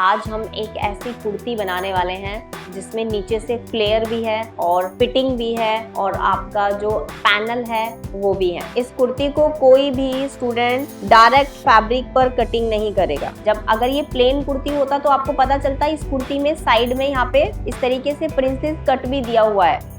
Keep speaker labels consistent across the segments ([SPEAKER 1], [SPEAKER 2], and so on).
[SPEAKER 1] आज हम एक ऐसी कुर्ती बनाने वाले हैं जिसमें नीचे से फ्लेयर भी है और फिटिंग भी है और आपका जो पैनल है वो भी है। इस कुर्ती को कोई भी स्टूडेंट डायरेक्ट फैब्रिक पर कटिंग नहीं करेगा। जब अगर ये प्लेन कुर्ती होता तो आपको पता चलता इस कुर्ती में साइड में यहाँ पे इस तरीके से प्रिंसेस कट भी दिया हुआ है।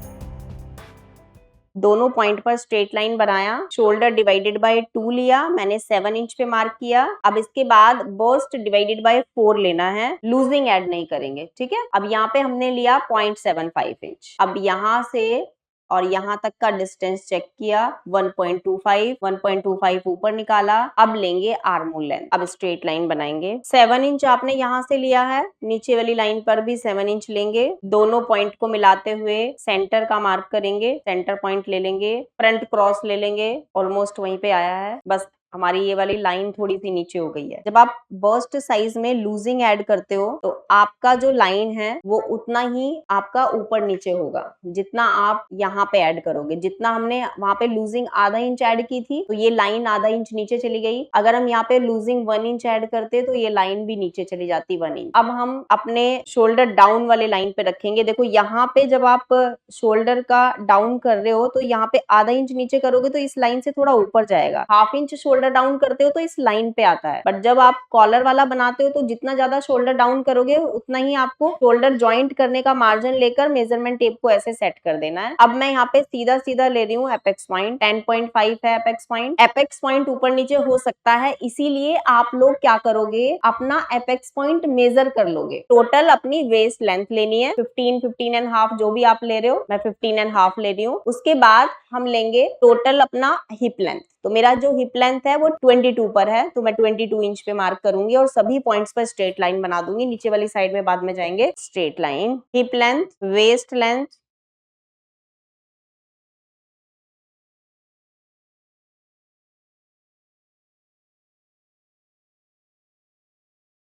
[SPEAKER 1] दोनों पॉइंट पर स्ट्रेट लाइन बनाया, शोल्डर डिवाइडेड बाय 2 लिया, मैंने 7 इंच पे मार्क किया। अब इसके बाद बस्ट डिवाइडेड बाय 4 लेना है, लूजिंग ऐड नहीं करेंगे, ठीक है। अब यहाँ पे हमने लिया 0.75 इंच। अब यहाँ से और यहाँ तक का डिस्टेंस चेक किया, 1.25 ऊपर निकाला। अब लेंगे आर्म होल लेंथ। अब स्ट्रेट लाइन बनाएंगे। 7 इंच आपने यहाँ से लिया है, नीचे वाली लाइन पर भी 7 इंच लेंगे। दोनों पॉइंट को मिलाते हुए सेंटर का मार्क करेंगे, सेंटर पॉइंट ले लेंगे, फ्रंट क्रॉस ले लेंगे, ऑलमोस्ट वहीं पे आया है। बस हमारी ये वाली लाइन थोड़ी सी नीचे हो गई है। जब आप बस्ट साइज में लूजिंग ऐड करते हो तो आपका जो लाइन है वो उतना ही आपका ऊपर नीचे होगा जितना आप यहाँ पे ऐड करोगे। जितना हमने वहां पे लूजिंग आधा इंच ऐड की थी तो ये लाइन आधा इंच नीचे चली गई। अगर हम यहाँ पे लूजिंग 1 इंच ऐड करते तो ये लाइन भी नीचे चली जाती 1 इंच। अब हम अपने शोल्डर डाउन वाले लाइन पे रखेंगे। देखो यहाँ पे जब आप शोल्डर का डाउन कर रहे हो तो यहाँ पे आधा इंच नीचे करोगे तो इस लाइन से थोड़ा ऊपर जाएगा। हाफ इंच शोल्डर डाउन करते हो तो इस लाइन पे आता है। बट जब आप कॉलर वाला बनाते हो तो जितना ज्यादा शोल्डर डाउन करोगे उतना ही आपको शोल्डर ज्वाइंट करने का मार्जिन लेकर मेजरमेंट टेप को ऐसे सेट कर देना है। अब मैं यहाँ पे सीधा सीधा ले रही हूँ एपेक्स पॉइंट, 10.5 है एपेक्स पॉइंट। एपेक्स पॉइंट ऊपर नीचे हो सकता है, इसीलिए आप लोग क्या करोगे, अपना एपेक्स पॉइंट मेजर कर लोगे। टोटल अपनी वेस्ट लेंथ लेनी है 15.5 जो भी आप ले रहे हो, मैं 15.5 ले रही हूँ। उसके बाद हम लेंगे टोटल अपना हिप लेंथ। तो मेरा जो हिप लेंथ है वो 22 पर है तो मैं 22 इंच पे मार्क करूंगी और सभी पॉइंट्स पर स्ट्रेट लाइन बना दूंगी। नीचे वाली साइड में बाद में जाएंगे। Straight line, hip length, waist length,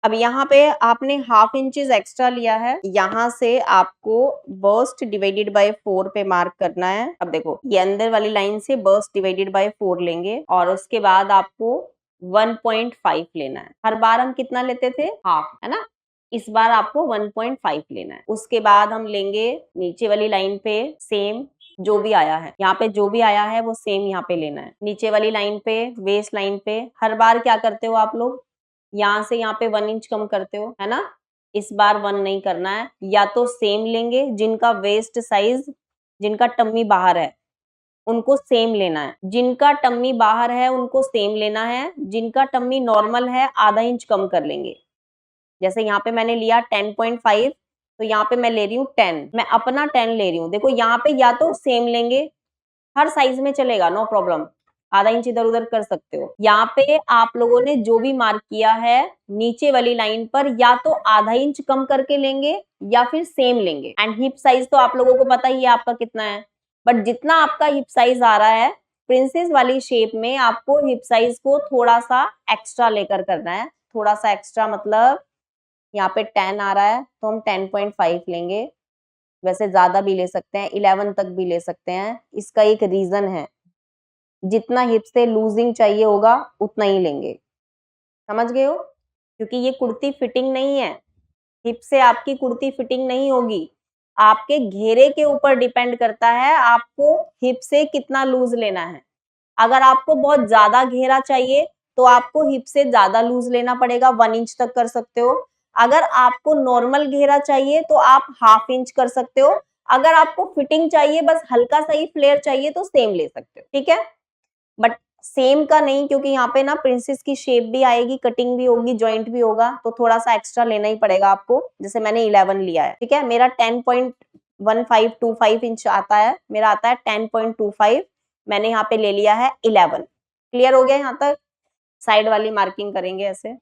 [SPEAKER 1] अब यहाँ पे आपने हाफ इंचेस एक्स्ट्रा लिया है, यहाँ से आपको बस्ट डिवाइडेड बाय 4 पे मार्क करना है। अब देखो ये अंदर वाली लाइन से बस्ट डिवाइडेड बाय 4 लेंगे और उसके बाद आपको 1.5 लेना है। हर बार हम कितना लेते थे, हाफ, है ना। इस बार आपको 1.5 लेना है। उसके बाद हम लेंगे नीचे वाली लाइन पे सेम जो भी आया है, यहाँ पे जो भी आया है वो सेम यहाँ पे लेना है। नीचे वाली लाइन पे, वेस्ट लाइन पे हर बार क्या करते हो आप लोग, यहाँ से यहाँ पे 1 इंच कम करते हो, है ना। इस बार 1 नहीं करना है, या तो सेम लेंगे, जिनका वेस्ट साइज, जिनका टम्मी बाहर है उनको सेम लेना है, जिनका टम्मी बाहर है उनको सेम लेना है, जिनका टम्मी नॉर्मल है आधा इंच कम कर लेंगे। जैसे यहाँ पे मैंने लिया 10.5 तो यहाँ पे मैं ले रही हूँ 10, मैं अपना 10 ले रही हूँ। देखो यहाँ पे या तो सेम लेंगे, हर साइज में चलेगा, नो प्रॉब्लम, आधा इंच इधर उधर कर सकते हो। यहाँ पे आप लोगों ने जो भी मार्क किया है नीचे वाली लाइन पर या तो आधा इंच कम करके लेंगे या फिर सेम लेंगे। एंड हिप साइज तो आप लोगों को पता ही है आपका कितना है, बट जितना आपका हिप साइज आ रहा है प्रिंसेस वाली शेप में आपको हिप साइज को थोड़ा सा एक्स्ट्रा लेकर करना है। थोड़ा सा एक्स्ट्रा मतलब यहाँ पे 10 आ रहा है तो हम 10.5 लेंगे। वैसे ज्यादा भी ले सकते हैं, 11 तक भी ले सकते हैं। इसका एक रीजन है, जितना हिप से लूजिंग चाहिए होगा उतना ही लेंगे, समझ गए हो। क्योंकि ये कुर्ती फिटिंग नहीं है, हिप से आपकी कुर्ती फिटिंग नहीं होगी। आपके घेरे के ऊपर डिपेंड करता है आपको हिप से कितना लूज लेना है। अगर आपको बहुत ज्यादा घेरा चाहिए तो आपको हिप से ज्यादा लूज लेना पड़ेगा, 1 इंच तक कर सकते हो। अगर आपको नॉर्मल घेरा चाहिए तो आप हाफ इंच कर सकते हो। अगर आपको फिटिंग चाहिए, बस हल्का सा ही फ्लेयर चाहिए तो सेम ले सकते हो, ठीक है। बट सेम का नहीं, क्योंकि यहाँ पे ना प्रिंसेस की शेप भी आएगी, कटिंग भी होगी, जॉइंट भी होगा, तो थोड़ा सा एक्स्ट्रा लेना ही पड़ेगा आपको। जैसे मैंने 11 लिया है, ठीक है। मेरा 10.1525 इंच आता है, मेरा आता है 10.25, मैंने यहाँ पे ले लिया है 11। क्लियर हो गया यहाँ तक। साइड वाली मार्किंग करेंगे ऐसे।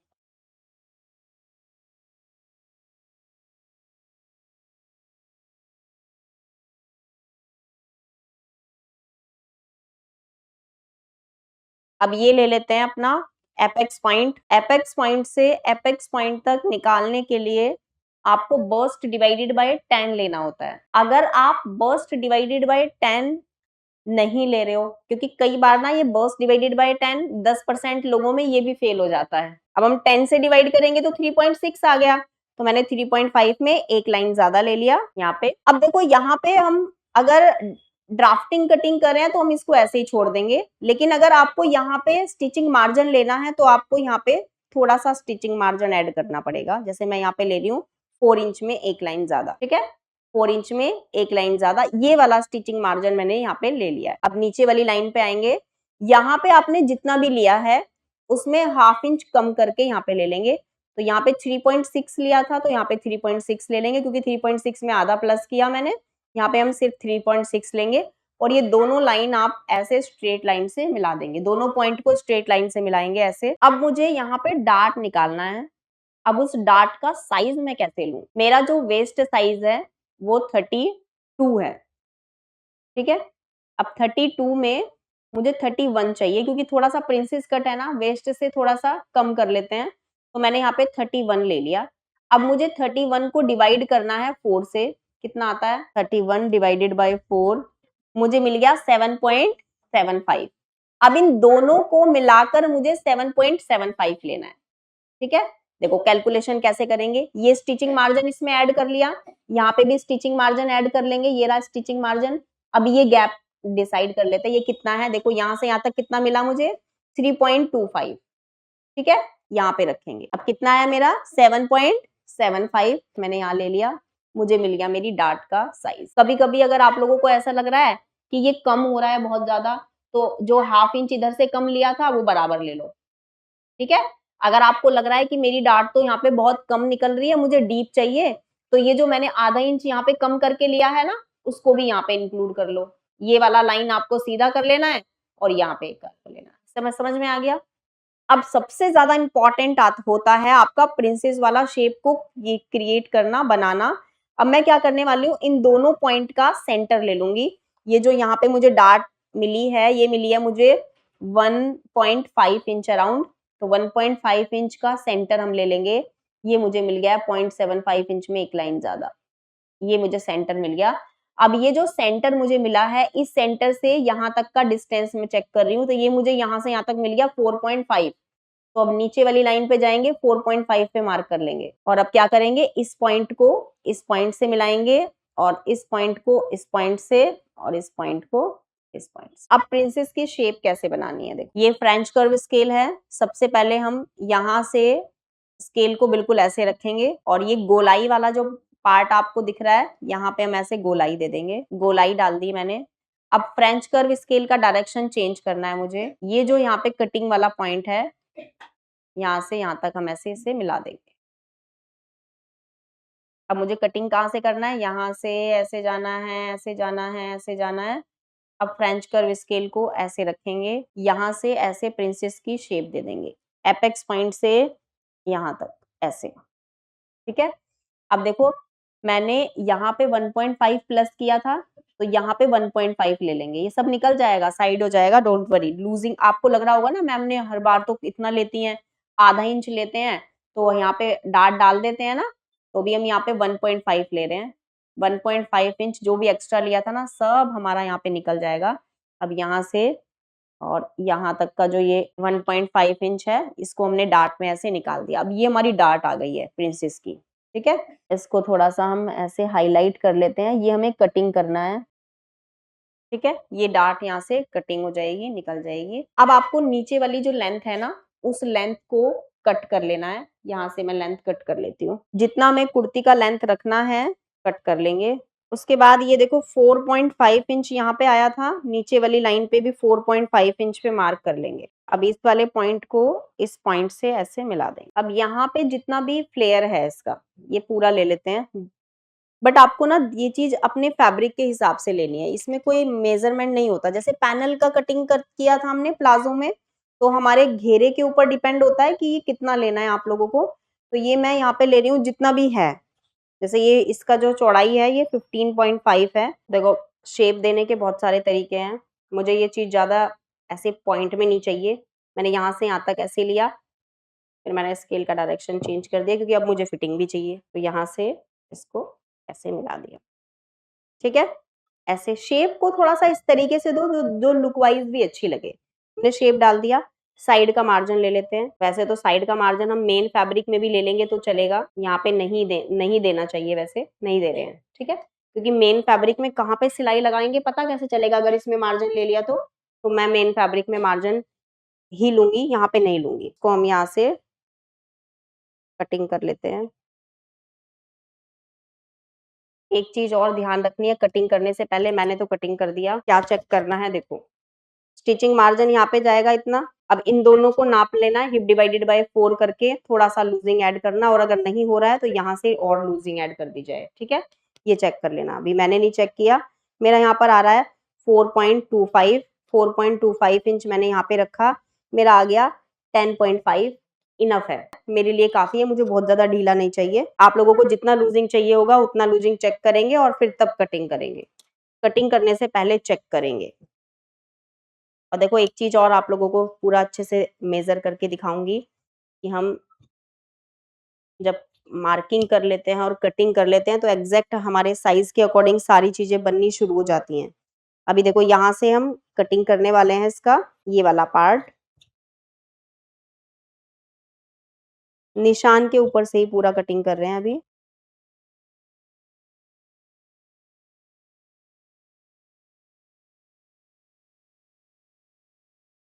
[SPEAKER 1] अब ये ले लेते हैं अपना एपेक्स पॉइंट। एपेक्स पॉइंट से एपेक्स पॉइंट तक निकालने के लिए आपको बस्ट डिवाइडेड बाय 10 लेना होता है। अगर आप बस्ट डिवाइडेड बाय 10 नहीं ले रहे हो, क्योंकि कई बार ना ये बस्ट डिवाइडेड बाय 10 10% लोगों में ये भी फेल हो जाता है। अब हम 10 से डिवाइड करेंगे तो 3.6 आ गया, तो मैंने 3.5 में एक लाइन ज्यादा ले लिया यहाँ पे। अब देखो यहाँ पे हम अगर ड्राफ्टिंग कटिंग कर रहे हैं तो हम इसको ऐसे ही छोड़ देंगे, लेकिन अगर आपको यहाँ पे स्टिचिंग मार्जिन लेना है तो आपको यहाँ पे थोड़ा सा स्टिचिंग मार्जिन ऐड करना पड़ेगा। जैसे मैं यहाँ पे ले रही हूँ 4 इंच में एक लाइन ज्यादा, ठीक है, 4 इंच में एक लाइन ज्यादा, ये वाला स्टिचिंग मार्जिन मैंने यहाँ पे ले लिया है। अब नीचे वाली लाइन पे आएंगे, यहाँ पे आपने जितना भी लिया है उसमें हाफ इंच कम करके यहाँ पे ले लेंगे। तो यहाँ पे 3.6 लिया था तो यहाँ पे 3.6 ले लेंगे, क्योंकि 3.6 में आधा प्लस किया मैंने, यहाँ पे हम सिर्फ 3.6 लेंगे। और ये दोनों लाइन आप ऐसे स्ट्रेट लाइन से मिला देंगे, दोनों पॉइंट को स्ट्रेट लाइन से मिलाएंगे ऐसे। अब मुझे यहाँ पे डार्ट निकालना है। अब उस डार्ट का साइज मैं कैसे लूं? मेरा जो वेस्ट साइज है वो 32 है, ठीक है। अब 32 में मुझे 31 चाहिए, क्योंकि थोड़ा सा प्रिंसेस कट है ना, वेस्ट से थोड़ा सा कम कर लेते हैं, तो मैंने यहाँ पे 31 ले लिया। अब मुझे 31 को डिवाइड करना है 4 से, कितना आता है 31 डिवाइडेड बाय 4, मुझे मिल गया 7.75। अब इन दोनों को मिलाकर मुझे 7.75 लेना है, ठीक है। देखो कैलकुलेशन कैसे करेंगे, ये स्टिचिंग मार्जिन इसमें ऐड कर लिया, यहाँ पे भी स्टिचिंग मार्जिन ऐड कर लेंगे, ये रहा स्टिचिंग मार्जिन। अब ये गैप डिसाइड कर लेते हैं, ये कितना है, देखो यहाँ से यहाँ तक कितना मिला मुझे 3.25, ठीक है, यहाँ पे रखेंगे। अब कितना है मेरा 7.75 मैंने यहाँ ले लिया, मुझे मिल गया मेरी डार्ट का साइज। कभी कभी अगर आप लोगों को ऐसा लग रहा है कि ये कम हो रहा है बहुत ज्यादा, तो जो हाफ इंच इधर से कम लिया था वो बराबर ले लो, ठीक है। अगर आपको लग रहा है कि मेरी डार्ट तो यहाँ पे बहुत कम निकल रही है, मुझे डीप चाहिए, तो ये जो मैंने आधा इंच यहाँ पे कम करके लिया है ना, उसको भी यहाँ पे इंक्लूड कर लो। ये वाला लाइन आपको सीधा कर लेना है और यहाँ पे कर लेना है। समझ में आ गया। अब सबसे ज्यादा इंपॉर्टेंट होता है आपका प्रिंसेस वाला शेप को ये क्रिएट करना, बनाना। अब मैं क्या करने वाली हूँ, इन दोनों पॉइंट का सेंटर ले लूंगी। ये जो यहाँ पे मुझे डार्ट मिली है, ये मिली है मुझे 1.5 इंच अराउंड, तो 1.5 इंच का सेंटर हम ले लेंगे। ये मुझे मिल गया 0.75 इंच में एक लाइन ज्यादा, ये मुझे सेंटर मिल गया। अब ये जो सेंटर मुझे मिला है, इस सेंटर से यहाँ तक का डिस्टेंस मैं चेक कर रही हूँ, तो ये मुझे यहाँ से यहाँ तक मिल गया 4.5। तो अब नीचे वाली लाइन पे जाएंगे, 4.5 पे मार्क कर लेंगे, और अब क्या करेंगे, इस पॉइंट को इस पॉइंट से मिलाएंगे, और इस पॉइंट को इस पॉइंट से, और इस पॉइंट को इस पॉइंट से। अब प्रिंसेस की शेप कैसे बनानी है, देखो ये फ्रेंच कर्व स्केल है। सबसे पहले हम यहाँ से स्केल को बिल्कुल ऐसे रखेंगे, और ये गोलाई वाला जो पार्ट आपको दिख रहा है, यहाँ पे हम ऐसे गोलाई दे देंगे, गोलाई डाल दी मैंने। अब फ्रेंच कर्व स्केल का डायरेक्शन चेंज करना है मुझे। ये जो यहाँ पे कटिंग वाला पॉइंट है, यहाँ से यहाँ तक हम ऐसे इसे मिला देंगे। अब मुझे कटिंग कहाँ से करना है, यहाँ से ऐसे जाना है, ऐसे जाना है, ऐसे जाना है। अब फ्रेंच कर्व स्केल को ऐसे रखेंगे, यहाँ से ऐसे प्रिंसेस की शेप दे देंगे, एपेक्स पॉइंट से यहाँ तक ऐसे, ठीक है। अब देखो मैंने यहाँ पे 1.5 प्लस किया था, तो यहाँ पे 1.5 ले लेंगे, ये सब निकल जाएगा, साइड हो जाएगा, डोंट वरी। लूजिंग आपको लग रहा होगा ना, मैम ने हर बार तो इतना लेती हैं, आधा इंच लेते हैं, तो यहाँ पे डार्ट डाल देते हैं ना, तो भी हम यहाँ पे 1.5 ले रहे हैं। 1.5 इंच जो भी एक्स्ट्रा लिया था ना, सब हमारा यहाँ पे निकल जाएगा। अब यहाँ से और यहाँ तक का जो ये 1.5 इंच है, इसको हमने डार्ट में ऐसे निकाल दिया। अब ये हमारी डार्ट आ गई है प्रिंसेस की, ठीक है। इसको थोड़ा सा हम ऐसे हाईलाइट कर लेते हैं, ये हमें कटिंग करना है, ठीक है। ये डार्ट यहाँ से कटिंग हो जाएगी, निकल जाएगी। अब आपको नीचे वाली जो लेंथ है ना, उस लेंथ को कट कर लेना है। यहाँ से मैं लेंथ कट कर लेती हूँ, जितना हमें कुर्ती का लेंथ रखना है कट कर लेंगे। उसके बाद ये देखो 4.5 इंच यहाँ पे आया था, नीचे वाली लाइन पे भी 4.5 इंच पे मार्क कर लेंगे। अब इस वाले पॉइंट को इस पॉइंट से ऐसे मिला देंगे। अब यहाँ पे जितना भी फ्लेयर है इसका, ये पूरा ले लेते हैं। बट आपको ना ये चीज अपने फैब्रिक के हिसाब से लेनी है, इसमें कोई मेजरमेंट नहीं होता। जैसे पैनल का कटिंग किया था हमने प्लाजो में, तो हमारे घेरे के ऊपर डिपेंड होता है कि ये कितना लेना है आप लोगों को। तो ये मैं यहाँ पे ले रही हूँ जितना भी है। जैसे ये इसका जो चौड़ाई है ये 15.5 है। देखो शेप देने के बहुत सारे तरीके हैं, मुझे ये चीज ज्यादा ऐसे पॉइंट में नहीं चाहिए। मैंने यहाँ से यहाँ तक ऐसे लिया, फिर मैंने स्केल का डायरेक्शन चेंज कर दिया, क्योंकि अब मुझे फिटिंग भी चाहिए। तो यहाँ से इसको ऐसे मिला दिया, ठीक है। ऐसे शेप को थोड़ा सा इस तरीके से दो जो लुक वाइज भी अच्छी लगे। मैंने शेप डाल दिया, साइड का मार्जिन ले लेते हैं। वैसे तो साइड का मार्जिन हम मेन फैब्रिक में भी ले लेंगे तो चलेगा, यहाँ पे नहीं देना चाहिए, वैसे नहीं दे रहे हैं, ठीक है, क्योंकि मेन फैब्रिक में कहाँ पे सिलाई लगाएंगे पता कैसे चलेगा अगर इसमें मार्जिन ले लिया तो मैं मेन फैब्रिक में मार्जिन ही लूंगी, यहाँ पे नहीं लूंगी। इसको हम यहाँ से कटिंग कर लेते हैं। एक चीज और ध्यान रखनी है, कटिंग करने से पहले, मैंने तो कटिंग कर दिया, क्या चेक करना है, देखो स्टिचिंग मार्जिन यहाँ पे जाएगा इतना। अब इन दोनों को नाप लेना है, हिप डिवाइडेड बाय 4 करके थोड़ा सा लूजिंग ऐड करना, और अगर नहीं हो रहा है तो यहाँ से और लूजिंग ऐड कर दी जाए, ठीक है, ये चेक कर लेना। अभी मैंने नहीं चेक किया, मेरा यहाँ पर आ रहा है 4.25 इंच मैंने यहाँ पे रखा, मेरा आ गया 10.5, इनफ है मेरे लिए, काफी है, मुझे बहुत ज्यादा ढीला नहीं चाहिए। आप लोगों को जितना लूजिंग चाहिए होगा उतना लूजिंग चेक करेंगे और फिर तब कटिंग करेंगे, कटिंग करने से पहले चेक करेंगे। और देखो एक चीज और आप लोगों को पूरा अच्छे से मेजर करके दिखाऊंगी कि हम जब मार्किंग कर लेते हैं और कटिंग कर लेते हैं तो एग्जैक्ट हमारे साइज के अकॉर्डिंग सारी चीजें बननी शुरू हो जाती हैं। अभी देखो यहाँ से हम कटिंग करने वाले हैं इसका ये वाला पार्ट, निशान के ऊपर से ही पूरा कटिंग कर रहे हैं अभी।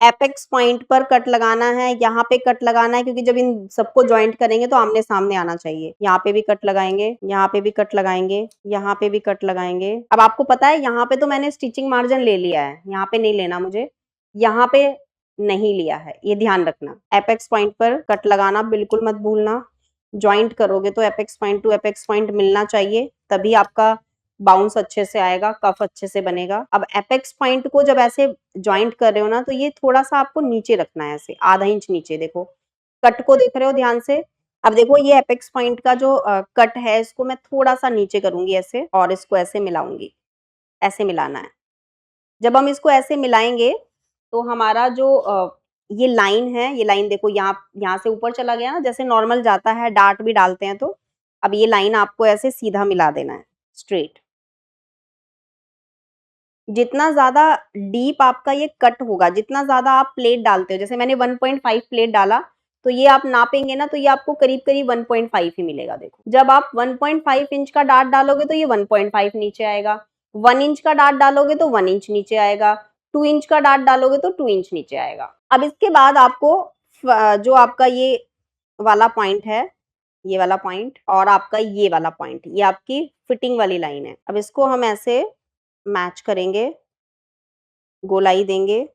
[SPEAKER 1] एपेक्स पॉइंट पर कट लगाना है, यहाँ पे कट लगाना है, क्योंकि जब इन सबको ज्वाइंट करेंगे तो आमने सामने आना चाहिए। यहाँ पे भी कट लगाएंगे, यहाँ पे भी कट लगाएंगे, यहाँ पे भी कट लगाएंगे। अब आपको पता है यहाँ पे तो मैंने स्टिचिंग मार्जिन ले लिया है, यहाँ पे नहीं लेना मुझे, यहाँ पे नहीं लिया है, ये ध्यान रखना। एपेक्स पॉइंट पर कट लगाना बिल्कुल मत भूलना। ज्वाइंट करोगे तो apex point two apex point मिलना चाहिए, तभी आपका बाउंस अच्छे से आएगा, कफ अच्छे से बनेगा। अब एपेक्स पॉइंट को जब ऐसे ज्वाइंट कर रहे हो ना तो ये थोड़ा सा आपको नीचे रखना है, ऐसे आधा इंच नीचे। देखो कट को देख रहे हो ध्यान से। अब देखो ये एपेक्स पॉइंट का जो कट है इसको मैं थोड़ा सा नीचे करूंगी ऐसे, और इसको ऐसे मिलाऊंगी, ऐसे मिलाना है। जब हम इसको ऐसे मिलाएंगे तो हमारा जो ये लाइन है, ये लाइन देखो यहाँ से ऊपर चला गया ना, जैसे नॉर्मल जाता है डार्ट भी डालते हैं तो। अब ये लाइन आपको ऐसे सीधा मिला देना है, स्ट्रेट। जितना ज्यादा डीप आपका ये कट होगा, जितना ज्यादा आप प्लेट डालते हो, जैसे मैंने 1.5 प्लेट डाला तो ये आप नापेंगे ना तो ये आपको करीब करीब 1.5 ही मिलेगा। देखो जब आप 1.5 इंच का डार्ट डालोगे तो ये 1.5 नीचे आएगा, 1 इंच का डार्ट डालोगे तो 1 इंच नीचे आएगा, 2 इंच का डार्ट डालोगे तो 2 इंच नीचे आएगा। अब इसके बाद आपको जो आपका ये वाला पॉइंट है, ये वाला पॉइंट और आपका ये वाला पॉइंट, ये आपकी फिटिंग वाली लाइन है। अब इसको हम ऐसे मैच करेंगे, गोलाई देंगे।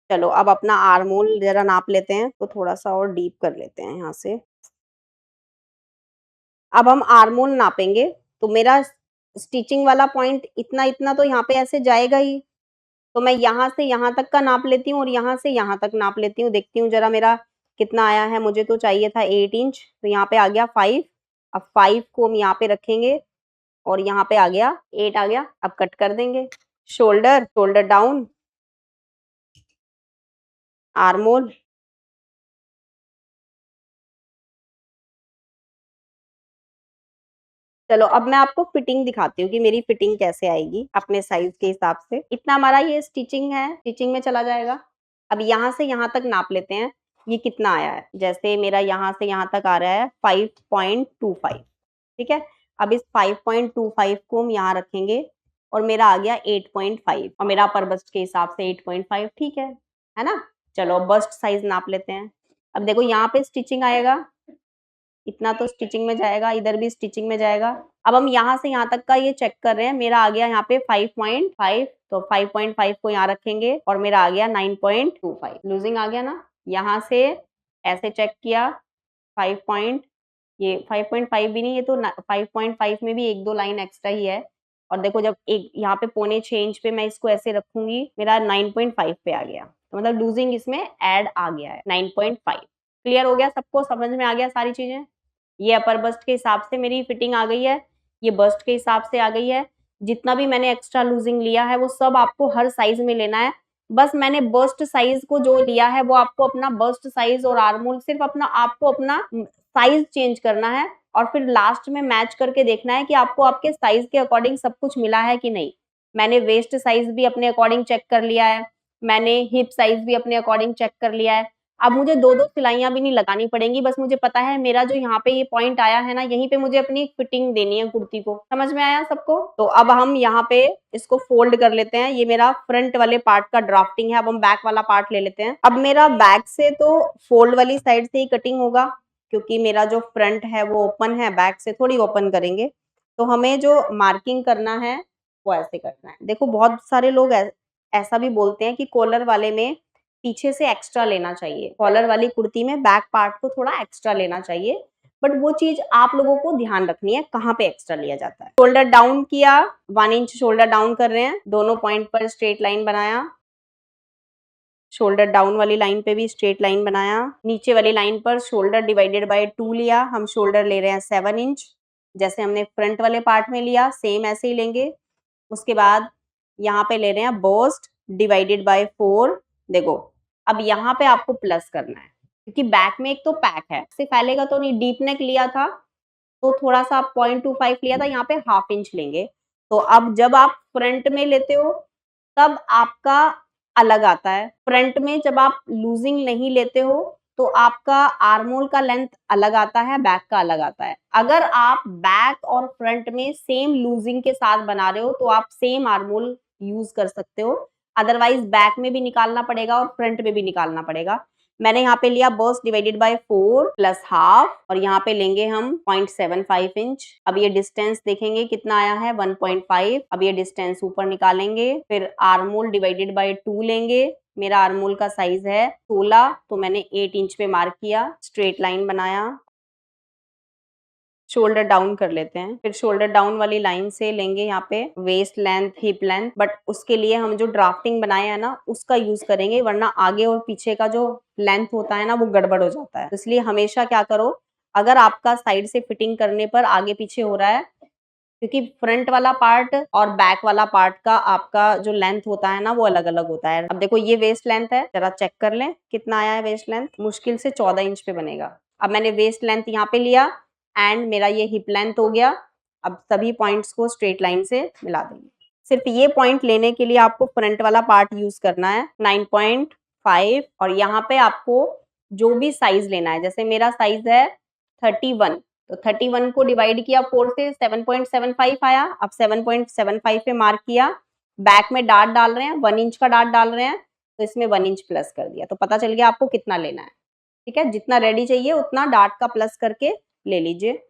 [SPEAKER 1] चलो अब अपना आर्म होल जरा नाप लेते हैं, तो थोड़ा सा और डीप कर लेते हैं यहाँ से। अब हम आर्म होल नापेंगे, तो मेरा स्टिचिंग वाला पॉइंट इतना इतना तो यहाँ पे ऐसे जाएगा ही, तो मैं यहाँ से यहाँ तक का नाप लेती हूँ और यहाँ से यहाँ तक नाप लेती हूँ। देखती हूँ जरा मेरा कितना आया है, मुझे तो चाहिए था 8 इंच, तो यहाँ पे आ गया 5। अब 5 को हम यहाँ पे रखेंगे और यहाँ पे आ गया 8 आ गया। अब कट कर देंगे। Shoulder, shoulder down, arm hole, चलो अब मैं आपको फिटिंग दिखाती हूँ कि मेरी फिटिंग कैसे आएगी अपने साइज के हिसाब से। इतना हमारा ये स्टिचिंग है, स्टिचिंग में चला जाएगा। अब यहाँ से यहाँ तक नाप लेते हैं, ये कितना आया है। जैसे मेरा यहाँ से यहाँ तक आ रहा है 5.25, ठीक है। अब इस 5.25 को हम यहाँ रखेंगे और मेरा आ गया 8.5, और मेरा अपर बस्ट के हिसाब से 8.5 ठीक है ना। चलो बस्ट साइज नाप लेते हैं। अब देखो यहाँ पे स्टिचिंग आएगा, इतना तो स्टिचिंग में जाएगा, इधर भी स्टिचिंग में जाएगा। अब हम यहाँ से यहाँ तक का ये चेक कर रहे हैं, मेरा आ गया यहाँ पे 5.5, तो 5.5 को यहाँ रखेंगे और मेरा आ गया 9.25। लूजिंग आ गया ना। यहाँ से ऐसे चेक किया 5 पॉइंट, ये 5.5 भी नहीं, ये तो 5.5 में भी 1-2 लाइन एक्स्ट्रा ही है। और देखो जब एक यहाँ पे 1.25 इंच पे मैं इसको ऐसे रखूंगी, मेरा 9.5 पे आ गया, तो मतलब लूजिंग इसमें ऐड आ गया है 9.5। क्लियर हो गया, सबको समझ में आ गया सारी चीजें। ये अपर बस्ट के हिसाब से मेरी फिटिंग आ गई है, ये बस्ट के हिसाब से आ गई है। जितना भी मैंने एक्स्ट्रा लूजिंग लिया है वो सब आपको हर साइज में लेना है। बस मैंने बस्ट साइज को जो लिया है वो आपको अपना बस्ट साइज और आर्म होल, सिर्फ अपना आपको अपना साइज चेंज करना है और फिर लास्ट में मैच करके देखना है कि आपको आपके साइज के अकॉर्डिंग सब कुछ मिला है कि नहीं। मैंने वेस्ट साइज भी अपने अकॉर्डिंग चेक कर लिया है, मैंने हिप साइज भी अपने अकॉर्डिंग चेक कर लिया है। अब मुझे 2-2 सिलाइयाँ भी नहीं लगानी पड़ेंगी, बस मुझे पता है मेरा जो यहाँ पे ये पॉइंट आया है ना, यहीं पे मुझे अपनी फिटिंग देनी है कुर्ती को। समझ में आया सबको? तो अब हम यहाँ पे इसको फोल्ड कर लेते हैं। ये मेरा फ्रंट वाले पार्ट का ड्राफ्टिंग है। अब हम बैक वाला पार्ट ले लेते हैं। अब मेरा बैक से तो फोल्ड वाली साइड से ही कटिंग होगा, क्योंकि मेरा जो फ्रंट है वो ओपन है, बैक से थोड़ी ओपन करेंगे। तो हमें जो मार्किंग करना है वो ऐसे करना है। देखो बहुत सारे लोग ऐसा भी बोलते हैं कि कॉलर वाले में पीछे से एक्स्ट्रा लेना चाहिए, कॉलर वाली कुर्ती में बैक पार्ट को थोड़ा एक्स्ट्रा लेना चाहिए, बट वो चीज आप लोगों को ध्यान रखनी है कहाँ पे एक्स्ट्रा लिया जाता है। शोल्डर डाउन किया, 1 इंच शोल्डर डाउन कर रहे हैं, दोनों पॉइंट पर स्ट्रेट लाइन बनाया, शोल्डर डाउन वाली लाइन पे भी स्ट्रेट लाइन बनाया, नीचे वाली लाइन पर शोल्डर डिवाइडेड बाय 2 लिया, हम शोल्डर ले रहे हैं 7 इंच, जैसे हमने फ्रंट वाले पार्ट में लिया सेम ऐसे ही लेंगे। उसके बाद यहाँ पे ले रहे हैं बर्स्ट डिवाइडेड बाय 4। देखो अब यहाँ पे आपको प्लस करना है, क्योंकि बैक में एक तो पैक है, इससे फैलेगा तो नहीं। डीप नेक लिया था तो थोड़ा सा 0.25 लिया था, यहाँ पे हाफ इंच लेंगे। तो अब जब आप फ्रंट में लेते हो तब आपका अलग आता है, फ्रंट में जब आप लूजिंग नहीं लेते हो तो आपका आर्मोल का लेंथ अलग आता है, बैक का अलग आता है। अगर आप बैक और फ्रंट में सेम लूजिंग के साथ बना रहे हो तो आप सेम आर्मोल यूज कर सकते हो, अदरवाइज बैक में भी निकालना पड़ेगा और फ्रंट में भी निकालना पड़ेगा। मैंने यहाँ पे लिया burst divided by 4 plus half, और यहाँ पे लेंगे हम 0.75 इंच। अब ये डिस्टेंस देखेंगे कितना आया है 1.5। अब ये डिस्टेंस ऊपर निकालेंगे, फिर आर्मोल डिवाइडेड बाय 2 लेंगे। मेरा आर्मोल का साइज है 16, तो मैंने 8 इंच पे मार्क किया, स्ट्रेट लाइन बनाया, शोल्डर डाउन कर लेते हैं। फिर शोल्डर डाउन वाली लाइन से लेंगे यहाँ पे waist length, hip length, but उसके लिए हम जो ड्राफ्टिंग बनाए है ना उसका यूज करेंगे, वरना आगे और पीछे का जो लेंथ होता है ना वो गड़बड़ हो जाता है। इसलिए हमेशा क्या करो, अगर आपका साइड से फिटिंग करने पर आगे पीछे हो रहा है, क्योंकि फ्रंट वाला पार्ट और बैक वाला पार्ट का आपका जो लेंथ होता है ना वो अलग अलग होता है। अब देखो ये वेस्ट लेंथ है, जरा चेक कर लें कितना आया है वेस्ट लेंथ, मुश्किल से 14 इंच पे बनेगा। अब मैंने वेस्ट लेंथ यहाँ पे लिया एंड मेरा ये हिप लेंथ हो गया। अब सभी पॉइंट्स को स्ट्रेट लाइन से मिला देंगे। सिर्फ ये पॉइंट लेने के लिए आपको फ्रंट वाला पार्ट यूज करना है 9.5, और यहाँ पे आपको जो भी साइज लेना है, जैसे मेरा साइज है 31, तो 31 को डिवाइड किया 4 से 7.75 आया। अब 7.75 पे मार्क किया, बैक में डार्ट डाल रहे हैं, 1 इंच का डार्ट डाल रहे हैं, तो इसमें 1 इंच प्लस कर दिया, तो पता चल गया आपको कितना लेना है। ठीक है, जितना रेडी चाहिए उतना डार्ट का प्लस करके ले लीजिए।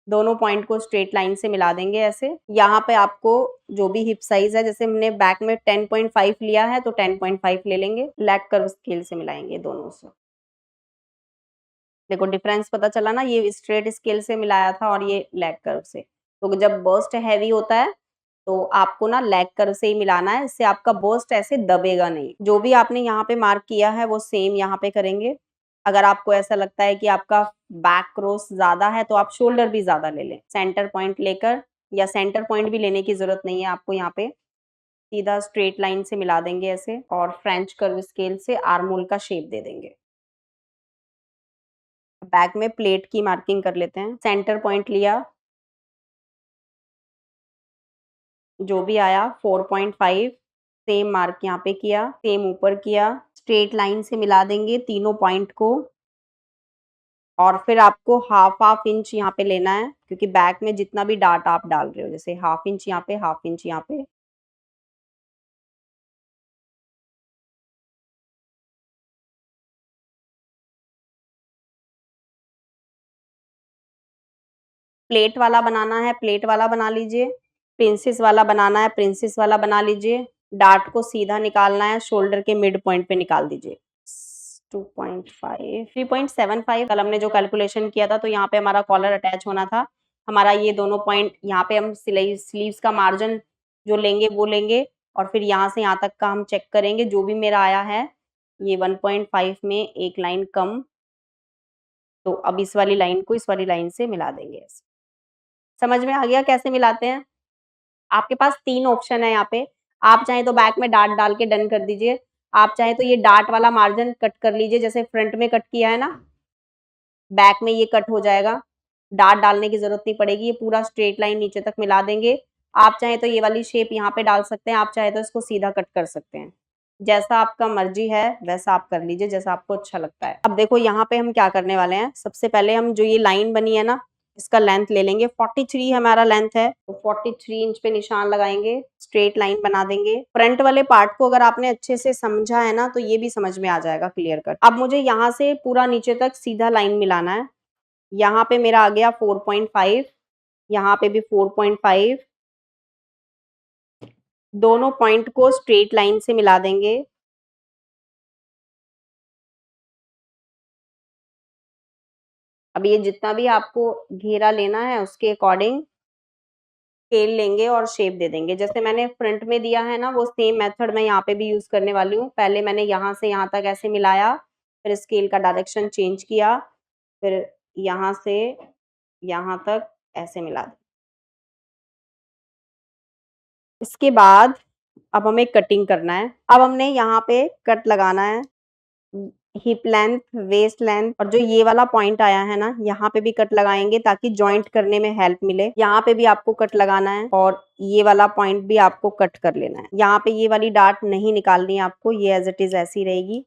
[SPEAKER 1] दोनों पॉइंट को स्ट्रेट लाइन से मिला देंगे ऐसे। यहाँ पे आपको जो भी हिप साइज है, जैसे हमने बैक में 10.5 लिया है तो 10.5 ले लेंगे, लेग कर्व स्केल से मिलाएंगे दोनों से। देखो डिफरेंस पता चला ना, ये स्ट्रेट स्केल से मिलाया था और ये लेग कर्व से। तो जब बर्स्ट हैवी होता है तो आपको ना लेग कर्व से ही मिलाना है, इससे आपका बर्स्ट ऐसे दबेगा नहीं। जो भी आपने यहाँ पे मार्क किया है वो सेम यहाँ पे करेंगे। अगर आपको ऐसा लगता है कि आपका बैक क्रॉस ज्यादा है तो आप शोल्डर भी ज्यादा ले लें, सेंटर पॉइंट लेकर, या सेंटर पॉइंट भी लेने की जरूरत नहीं है आपको, यहाँ पे सीधा स्ट्रेट लाइन से मिला देंगे ऐसे, और फ्रेंच कर्व स्केल से आर्मोल का शेप दे देंगे। बैक में प्लेट की मार्किंग कर लेते हैं। सेंटर पॉइंट लिया, जो भी आया 4.5, सेम मार्क यहाँ पे किया, सेम ऊपर किया, स्ट्रेट लाइन से मिला देंगे तीनों पॉइंट को। और फिर आपको हाफ हाफ इंच यहाँ पे लेना है, क्योंकि बैक में जितना भी डार्ट आप डाल रहे हो, जैसे हाफ इंच यहाँ पे, हाफ इंच यहाँ पे। प्लेट वाला बनाना है, प्लेट वाला बना लीजिए। प्रिंसेस वाला बनाना है, प्रिंसेस वाला बना लीजिए। डार्ट को सीधा निकालना है, शोल्डर के मिड पॉइंट पे निकाल दीजिए। 2.5, 3.75 कल हमने जो कैलकुलेशन किया था, तो यहाँ पे हमारा कॉलर अटैच होना था। हमारा ये दोनों पॉइंट, यहाँ पे हम सिलाई स्लीव्स का मार्जिन जो लेंगे वो लेंगे, और फिर यहाँ से यहाँ तक का हम चेक करेंगे। जो भी मेरा आया है ये 1.5 में एक लाइन कम, तो अब इस वाली लाइन को इस वाली लाइन से मिला देंगे ऐसे। समझ में आ गया कैसे मिलाते हैं? आपके पास 3 ऑप्शन है यहाँ पे। आप चाहें तो बैक में डार्ट डाल के डन कर दीजिए, आप चाहें तो ये डार्ट वाला मार्जिन कट कर लीजिए, जैसे फ्रंट में कट किया है ना, बैक में ये कट हो जाएगा, डार्ट डालने की जरूरत नहीं पड़ेगी, ये पूरा स्ट्रेट लाइन नीचे तक मिला देंगे। आप चाहें तो ये वाली शेप यहाँ पे डाल सकते हैं, आप चाहें तो इसको सीधा कट कर सकते हैं। जैसा आपका मर्जी है वैसा आप कर लीजिए, जैसा आपको अच्छा लगता है। अब देखो यहाँ पे हम क्या करने वाले हैं, सबसे पहले हम जो ये लाइन बनी है ना, इसका लेंथ ले लेंगे। 43 हमारा लेंथ है, तो 43 इंच पे निशान लगाएंगे, स्ट्रेट लाइन बना देंगे। फ्रंट वाले पार्ट को अगर आपने अच्छे से समझा है ना, तो ये भी समझ में आ जाएगा क्लियर कट। अब मुझे यहाँ से पूरा नीचे तक सीधा लाइन मिलाना है। यहाँ पे मेरा आ गया 4.5, यहाँ पे भी 4.5, दोनों पॉइंट को स्ट्रेट लाइन से मिला देंगे। अब ये जितना भी आपको घेरा लेना है उसके अकॉर्डिंग स्केल लेंगे और शेप दे देंगे। जैसे मैंने फ्रंट में दिया है ना, वो सेम मेथड मैं यहाँ पे भी यूज करने वाली हूँ। पहले मैंने यहाँ से यहाँ तक ऐसे मिलाया, फिर स्केल का डायरेक्शन चेंज किया, फिर यहाँ से यहाँ तक ऐसे मिला दिया। इसके बाद अब हमें कटिंग करना है। अब हमने यहाँ पे कट लगाना है, हिप लेंथ, वेस्ट लेंथ, और जो ये वाला पॉइंट आया है ना, यहाँ पे भी कट लगाएंगे ताकि जॉइंट करने में हेल्प मिले। यहाँ पे भी आपको कट लगाना है और ये वाला पॉइंट भी आपको कट कर लेना है। यहाँ पे ये वाली डार्ट नहीं निकालनी है आपको, ये एज इट इज ऐसी रहेगी।